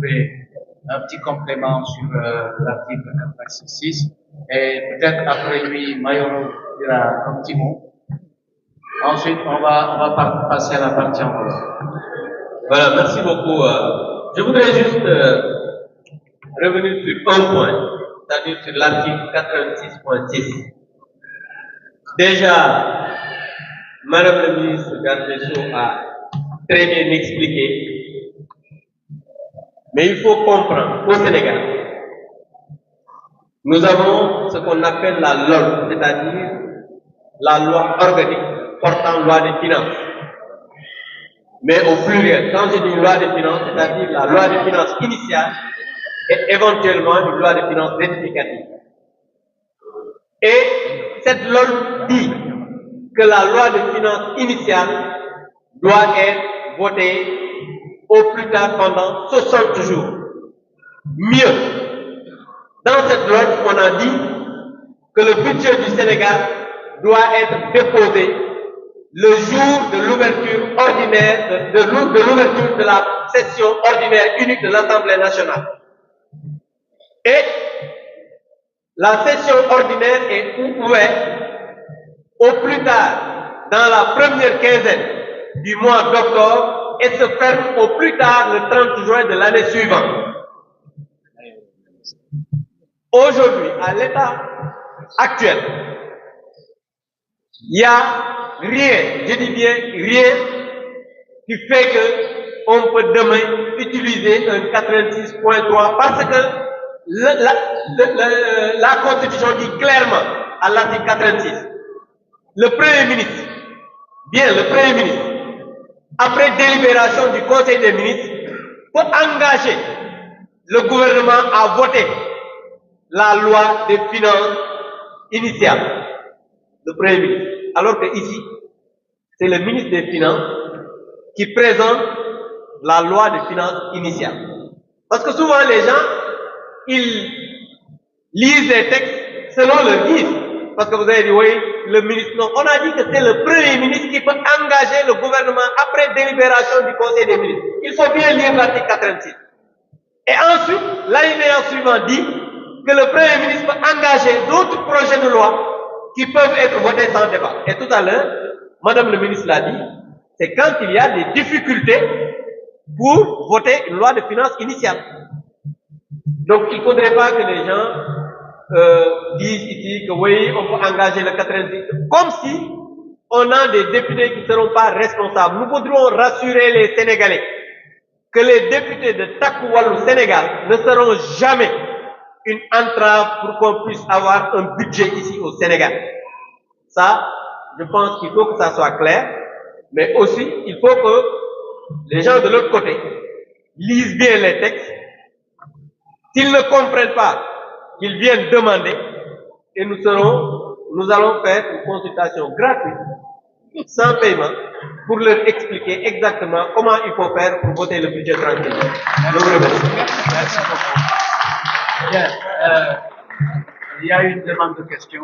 trouver un petit complément sur l'article 86 et peut-être après lui, Mayoro dira un petit mot. Ensuite, on va passer à la partie en Wolof. Voilà, merci beaucoup. Je voudrais juste revenir sur un point, c'est-à-dire sur l'article 86.6. Déjà, Madame le ministre Garde des Sceaux a très bien expliqué, mais il faut comprendre, au Sénégal, nous avons ce qu'on appelle la LOL, c'est-à-dire la loi organique portant loi des finances. Mais au pluriel, quand je dis loi des finances, c'est-à-dire la loi des finances initiale et éventuellement une loi des finances rectificative. Et cette LOL dit que la loi de finances initiale doit être votée au plus tard pendant 60 jours. Mieux, dans cette loi, on a dit que le budget du Sénégal doit être déposé le jour de l'ouverture ordinaire, de l'ouverture de la session ordinaire unique de l'Assemblée nationale. Et la session ordinaire est ouverte au plus tard dans la première quinzaine du mois d'octobre et se ferme au plus tard le 30 juin de l'année suivante. Aujourd'hui, à l'état actuel, il n'y a rien, je dis bien rien, qui fait que on peut demain utiliser un 86.3 parce que la Constitution dit clairement à l'article 86, le Premier ministre, après délibération du Conseil des ministres, peut engager le gouvernement à voter la loi des finances initiale, le Premier ministre. Alors que ici, c'est le ministre des Finances qui présente la loi des finances initiale. Parce que souvent les gens, ils lisent les textes selon leur guise. Parce que vous avez dit, oui, le ministre, non. On a dit que c'est le Premier ministre qui peut engager le gouvernement après délibération du Conseil des ministres. Il faut bien lire l'article 86. Et ensuite, l'alinéa suivant dit que le Premier ministre peut engager d'autres projets de loi qui peuvent être votés sans débat. Et tout à l'heure, Madame le ministre l'a dit, c'est quand il y a des difficultés pour voter une loi de finances initiale. Donc il ne faudrait pas que les gens disent ici que oui, on peut engager le 86, comme si on a des députés qui ne seront pas responsables. Nous voudrions rassurer les Sénégalais que les députés de Takuwal au Sénégal ne seront jamais une entrave pour qu'on puisse avoir un budget ici au Sénégal. Ça, je pense qu'il faut que ça soit clair, mais aussi il faut que les gens de l'autre côté lisent bien les textes. S'ils ne comprennent pas, qu'ils viennent demander et nous allons faire une consultation gratuite, sans paiement, pour leur expliquer exactement comment il faut faire pour voter le budget tranquille. Je vous remercie. Merci beaucoup. Bien. Il y a une demande de question.